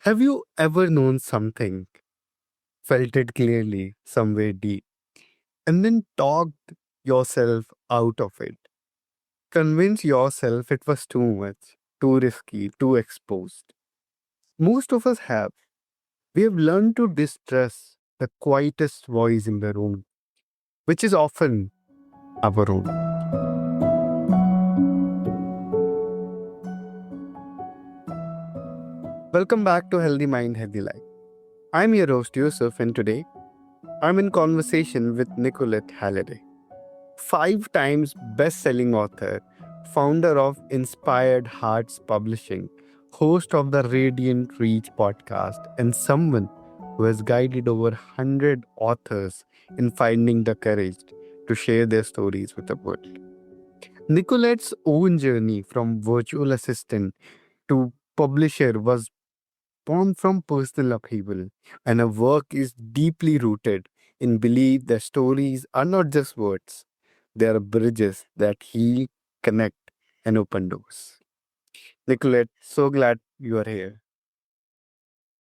Have you ever known something, felt it clearly, somewhere deep, and then talked yourself out of it? Convince yourself it was too much, too risky, too exposed. Most of us have. We have learned to distrust the quietest voice in the room, which is often our own. Welcome back to Healthy Mind, Healthy Life. I'm your host Yusuf, and today I'm in conversation with Nicolette Halladay, 5 times best-selling author, founder of Inspired Hearts Publishing, host of the Radiant Reach podcast, and someone who has guided over 100 authors in finding the courage to share their stories with the world. Nicolette's own journey from virtual assistant to publisher was born from personal upheaval, and her work is deeply rooted in belief that stories are not just words, they are bridges that heal, connect, and open doors. Nicolette, so glad you are here.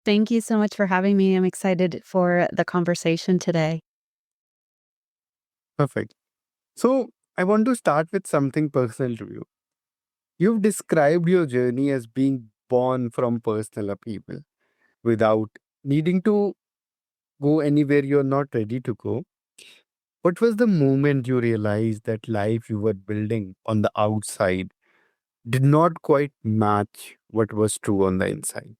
Thank you so much for having me. I'm excited for the conversation today. Perfect. So, I want to start with something personal to you. You've described your journey as being born from personal upheaval without needing to go anywhere you're not ready to go. What was the moment you realized that life you were building on the outside did not quite match what was true on the inside?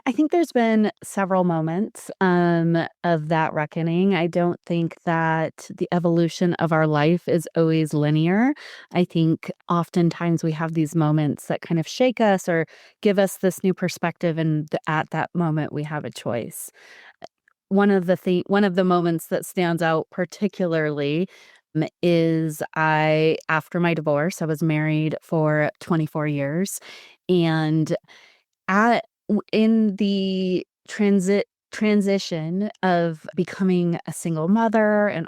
I think there's been several moments of that reckoning. I don't think that the evolution of our life is always linear. I think oftentimes we have these moments that kind of shake us or give us this new perspective, and at that moment we have a choice. One of the moments that stands out particularly is I after my divorce, I was married for 24 years, and in the transition of becoming a single mother and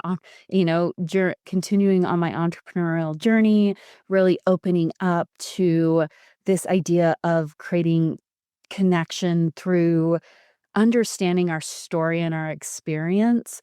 continuing on my entrepreneurial journey, really opening up to this idea of creating connection through understanding our story and our experience.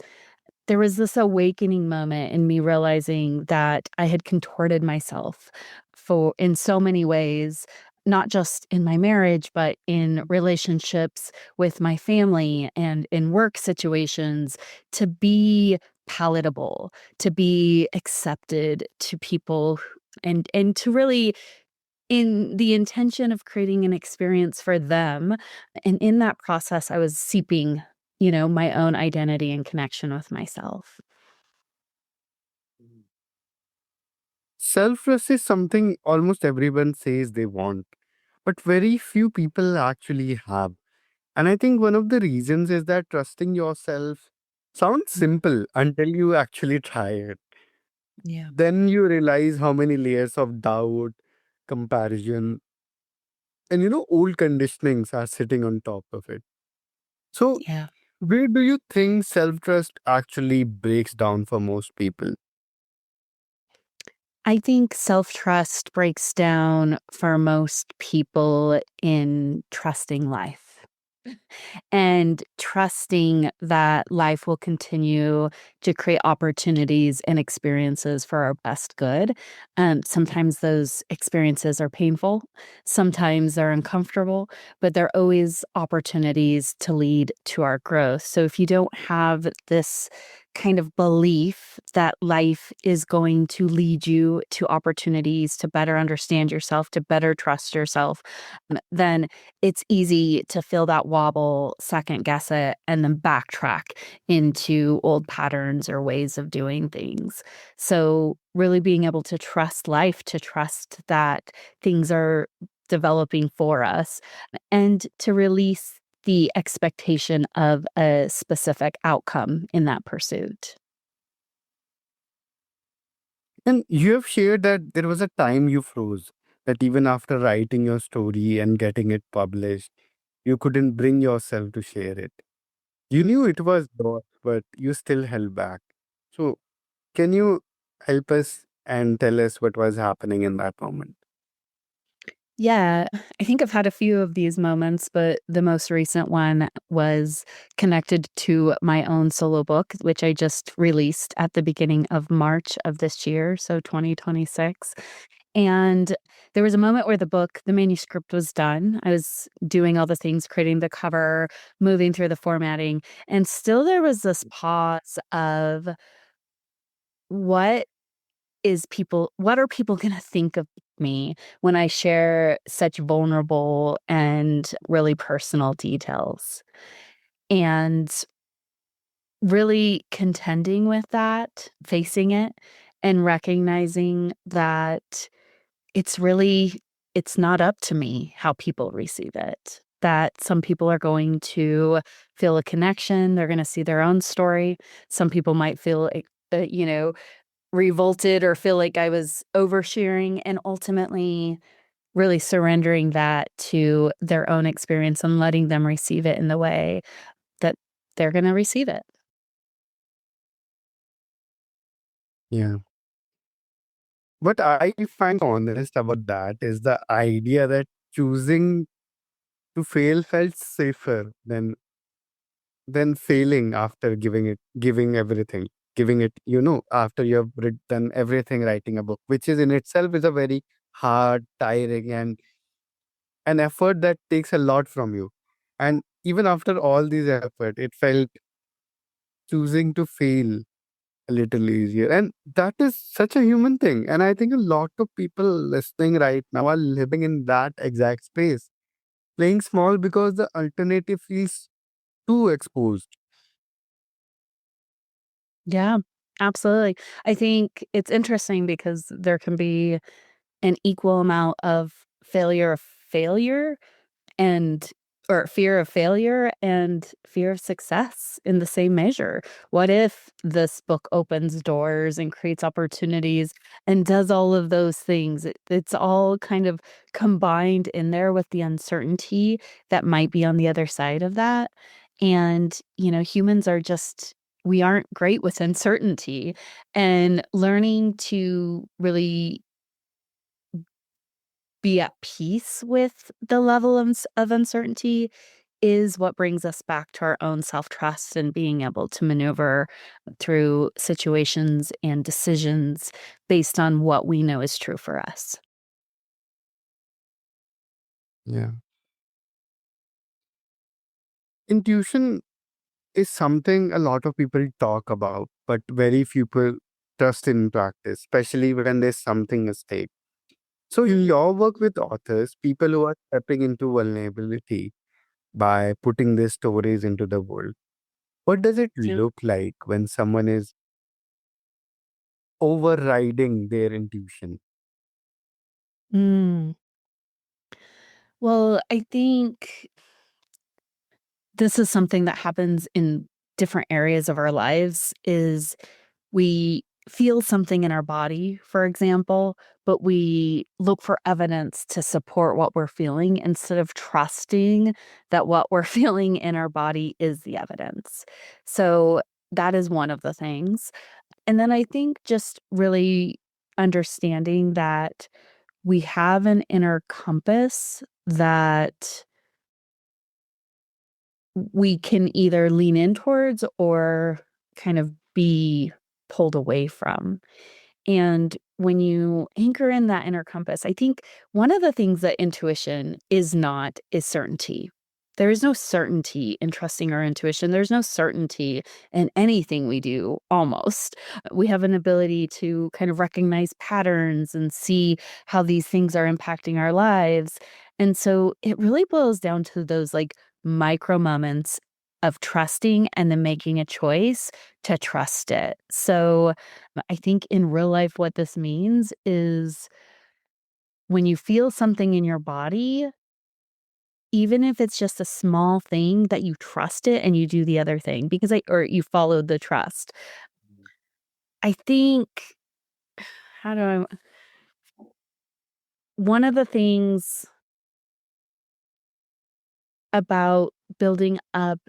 There was this awakening moment in me realizing that I had contorted myself for in so many ways, not just in my marriage, but in relationships with my family and in work situations to be palatable, to be accepted to people and to really in the intention of creating an experience for them. And in that process, I was seeping, my own identity and connection with myself. Self trust is something almost everyone says they want, but very few people actually have. And I think one of the reasons is that trusting yourself sounds simple until you actually try it. Yeah. Then you realize how many layers of doubt, comparison, and old conditionings are sitting on top of it. So, Yeah. where do you think self trust actually breaks down for most people? I think self-trust breaks down for most people in trusting life. And trusting that life will continue to create opportunities and experiences for our best good. Sometimes those experiences are painful, sometimes they're uncomfortable, but they're always opportunities to lead to our growth. So if you don't have this kind of belief that life is going to lead you to opportunities to better understand yourself, to better trust yourself, then it's easy to feel that wobble, second guess it, and then backtrack into old patterns or ways of doing things. So, really being able to trust life, to trust that things are developing for us, and to release the expectation of a specific outcome in that pursuit. And you have shared that there was a time you froze, that even after writing your story and getting it published, you couldn't bring yourself to share it. You knew it was yours, but you still held back. So, can you help us and tell us what was happening in that moment? Yeah, I think I've had a few of these moments, but the most recent one was connected to my own solo book, which I just released at the beginning of March of this year, so 2026. And there was a moment where the manuscript was done. I was doing all the things, creating the cover, moving through the formatting, and still there was this pause of what what are people gonna think of me when I share such vulnerable and really personal details? And really contending with that, facing it, and recognizing that it's really it's not up to me how people receive it. That some people are going to feel a connection, they're gonna see their own story. Some people might feel, you know, revolted or feel like I was oversharing, and ultimately really surrendering that to their own experience and letting them receive it in the way that they're gonna receive it. Yeah. What I find honest about that is the idea that choosing to fail felt safer than failing after giving everything, giving it, after you have done everything, writing a book, which is in itself is a very hard, tiring, and an effort that takes a lot from you. And even after all these effort, it felt choosing to fail a little easier. And that is such a human thing. And I think a lot of people listening right now are living in that exact space, playing small because the alternative feels too exposed. Yeah, absolutely. I think it's interesting because there can be an equal amount of failure and or fear of failure and fear of success in the same measure. What if this book opens doors and creates opportunities and does all of those things? It's all kind of combined in there with the uncertainty that might be on the other side of that. And, humans are just we aren't great with uncertainty, and learning to really be at peace with the level of uncertainty is what brings us back to our own self-trust and being able to maneuver through situations and decisions based on what we know is true for us. Yeah. Intuition is something a lot of people talk about, but very few people trust in practice, especially when there's something at stake. So, in your work with authors, people who are stepping into vulnerability by putting their stories into the world, what does it look like when someone is overriding their intuition? Mm. Well, I think this is something that happens in different areas of our lives is we feel something in our body, for example, but we look for evidence to support what we're feeling instead of trusting that what we're feeling in our body is the evidence. So that is one of the things. And then I think just really understanding that we have an inner compass that we can either lean in towards or kind of be pulled away from. And when you anchor in that inner compass, I think one of the things that intuition is not is certainty. There is no certainty in trusting our intuition. There's no certainty in anything we do, almost. We have an ability to kind of recognize patterns and see how these things are impacting our lives. And so it really boils down to those like micro moments of trusting and then making a choice to trust it. So I think in real life, what this means is when you feel something in your body, even if it's just a small thing that you trust it and you do the other thing or you followed the trust. I think, how do I, one of the things about building up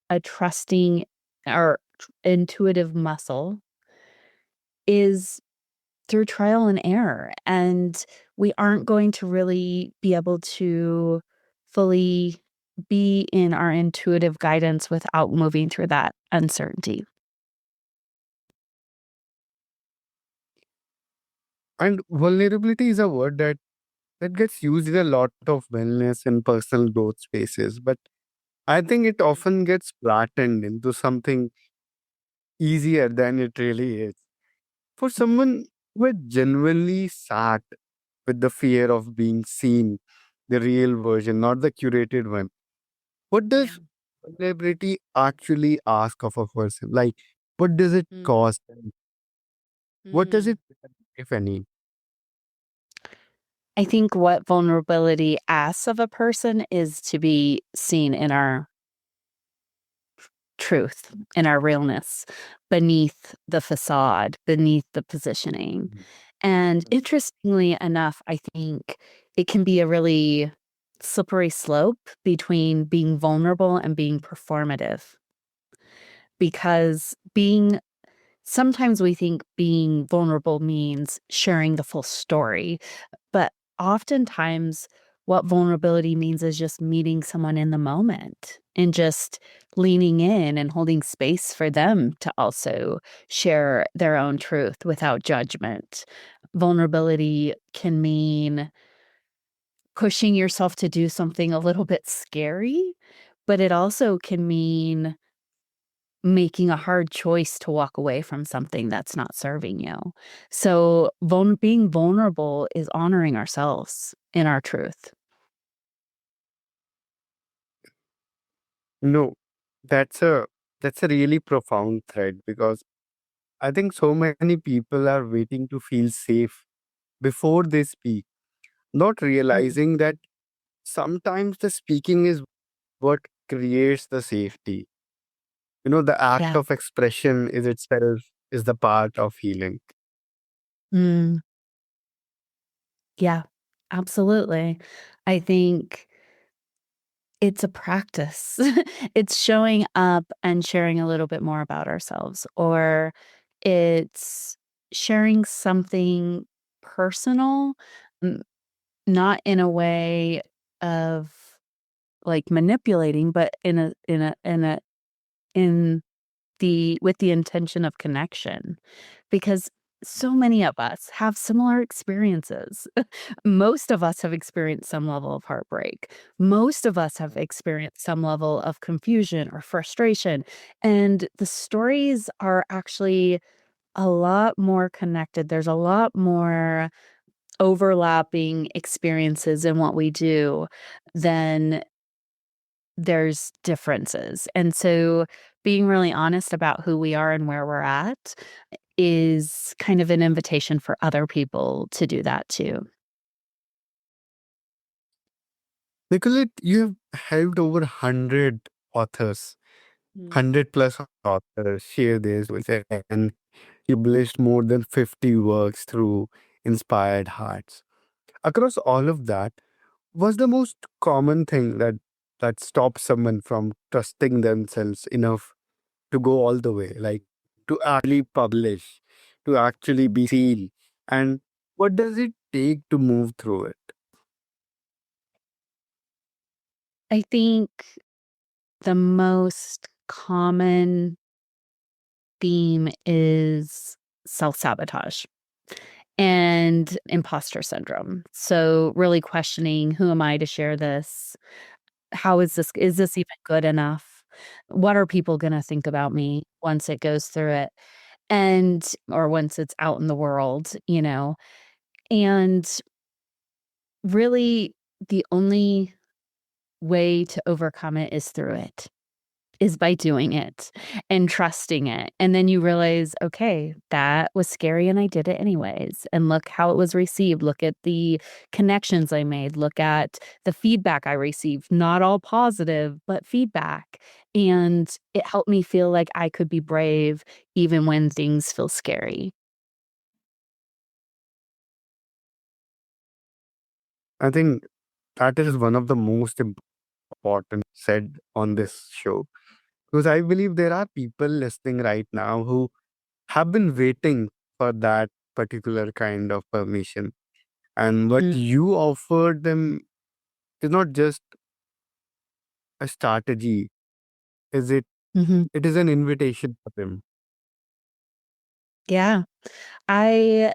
a trusting or intuitive muscle is through trial and error, and we aren't going to really be able to fully be in our intuitive guidance without moving through that uncertainty. And vulnerability is a word that gets used in a lot of wellness and personal growth spaces, but I think it often gets flattened into something easier than it really is. For someone who had genuinely sat with the fear of being seen, the real version, not the curated one, what Yeah. does vulnerability actually ask of a person? Like, what does it Mm, cost? And what does mm. it, if any? I think what vulnerability asks of a person is to be seen in our truth, in our realness, beneath the facade, beneath the positioning. And interestingly enough, I think it can be a really slippery slope between being vulnerable and being performative. Because sometimes we think being vulnerable means sharing the full story, but oftentimes what vulnerability means is just meeting someone in the moment and just leaning in and holding space for them to also share their own truth without judgment. Vulnerability can mean pushing yourself to do something a little bit scary, but it also can mean making a hard choice to walk away from something that's not serving you. So, being vulnerable is honoring ourselves in our truth. No, that's a that's a really profound thread because I think so many people are waiting to feel safe before they speak, not Mm. realizing that sometimes the speaking is what creates the safety. The act Yeah. of expression is itself is the part of healing. Mm, yeah, absolutely. I think it's a practice. It's showing up and sharing a little bit more about ourselves, or it's sharing something personal, n not in a way of, like, manipulating, but in the with the intention of connection, because so many of us have similar experiences. Most of us have experienced some level of heartbreak. Most of us have experienced some level of confusion or frustration, and the stories are actually a lot more connected. There's a lot more overlapping experiences in what we do than there's differences, and so being really honest about who we are and where we're at is kind of an invitation for other people to do that too. Nicolette, you have helped over 100 authors, Mm. 100 plus authors share this with it, and you published more than 50 works through Inspired Hearts. Across all of that, what's the most common thing that stops someone from trusting themselves enough to go all the way, like to actually publish, to actually be seen? And what does it take to move through it? I think the most common theme is self-sabotage and imposter syndrome. So really questioning, who am I to share this? How is this even good enough? What are people gonna think about me once it goes through it? And or once it's out in the world, you know? And really the only way to overcome it is through it. Is by doing it and trusting it, and then you realize, "Okay, that was scary and I did it anyways, and look how it was received, look at the connections I made, look at the feedback I received," not all positive, but feedback, and it helped me feel like I could be brave even when things feel scary. I think that is one of the most important said on this show. Because I believe there are people listening right now who have been waiting for that particular kind of permission. And what Mm, you offered them is not just a strategy, is it? mhm. It is an invitation for them. Yeah. I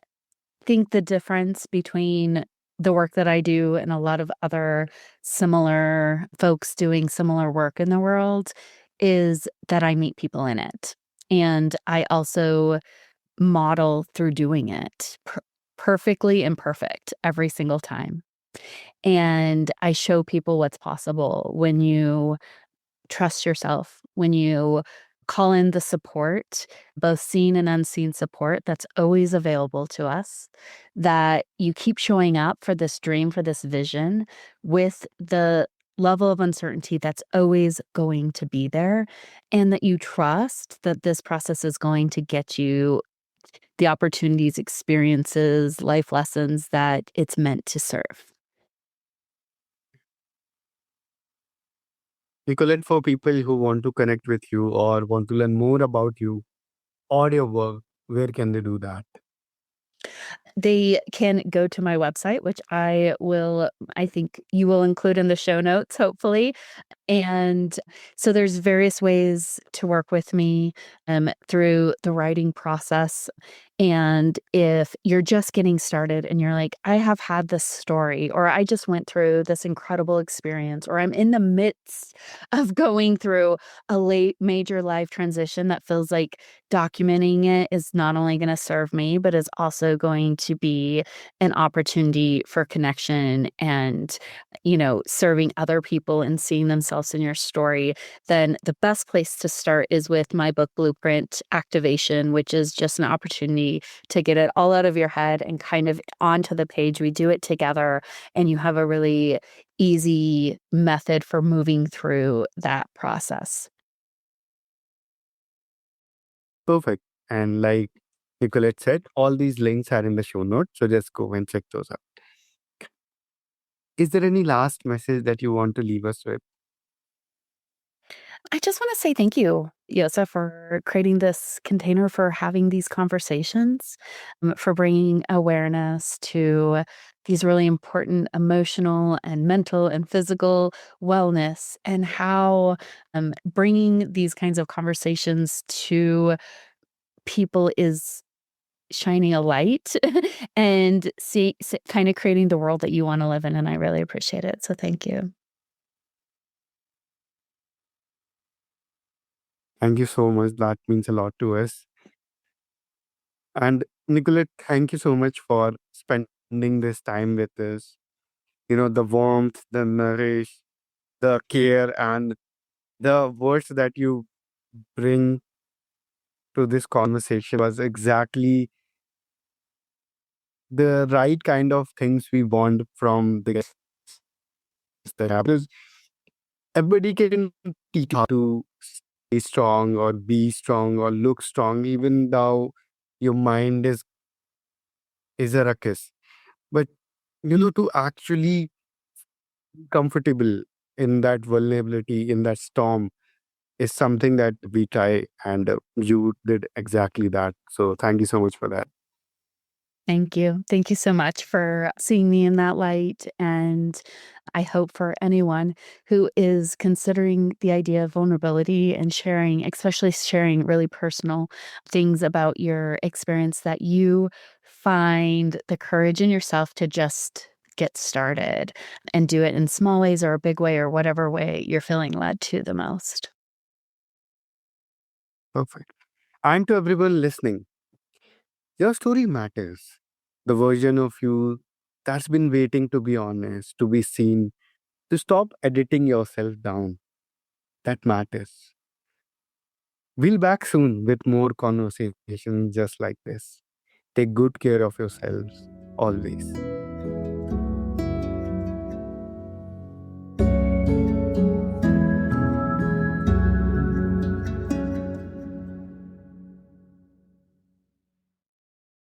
think the difference between the work that I do and a lot of other similar folks doing similar work in the world is that I meet people in it. And I also model through doing it perfectly imperfect every single time. And I show people what's possible when you trust yourself, when you call in the support, both seen and unseen support that's always available to us, that you keep showing up for this dream, for this vision with the level of uncertainty that's always going to be there, and that you trust that this process is going to get you the opportunities, experiences, life lessons that it's meant to serve. Nicolette, for people who want to connect with you or want to learn more about you or your work, where can they do that? They can go to my website, which I think you will include in the show notes, hopefully. And so there's various ways to work with me through the writing process. And if you're just getting started and you're like, I have had this story, or I just went through this incredible experience, or I'm in the midst of going through a late major life transition that feels like documenting it is not only going to serve me, but is also going to be an opportunity for connection and serving other people and seeing themselves in your story, then the best place to start is with my book Blueprint Activation, which is just an opportunity to get it all out of your head and kind of onto the page. We do it together, and you have a really easy method for moving through that process. Perfect. And like Nicolette said, all these links are in the show notes. So just go and check those out. Is there any last message that you want to leave us with? I just want to say thank you, Yosef, for creating this container for having these conversations, for bringing awareness to these really important emotional and mental and physical wellness, and how bringing these kinds of conversations to people is shining a light and kind of creating the world that you want to live in. And I really appreciate it. So thank you. Thank you so much. That means a lot to us. And Nicolette, thank you so much for spending this time with us. You know, the warmth, the nourish, the care, and the words that you bring to this conversation was exactly the right kind of things we want from the guests that have. Because everybody can teach how to stay strong or be strong or look strong, even though your mind is a ruckus. But to actually comfortable in that vulnerability, in that storm, is something that we try, and you did exactly that. So thank you so much for that. Thank you. Thank you so much for seeing me in that light. And I hope for anyone who is considering the idea of vulnerability and sharing, especially sharing really personal things about your experience, that you find the courage in yourself to just get started and do it in small ways or a big way or whatever way you're feeling led to the most. Perfect. And to everyone listening, your story matters. The version of you that's been waiting to be honest, to be seen, to stop editing yourself down. That matters. We'll back soon with more conversations just like this. Take good care of yourselves always.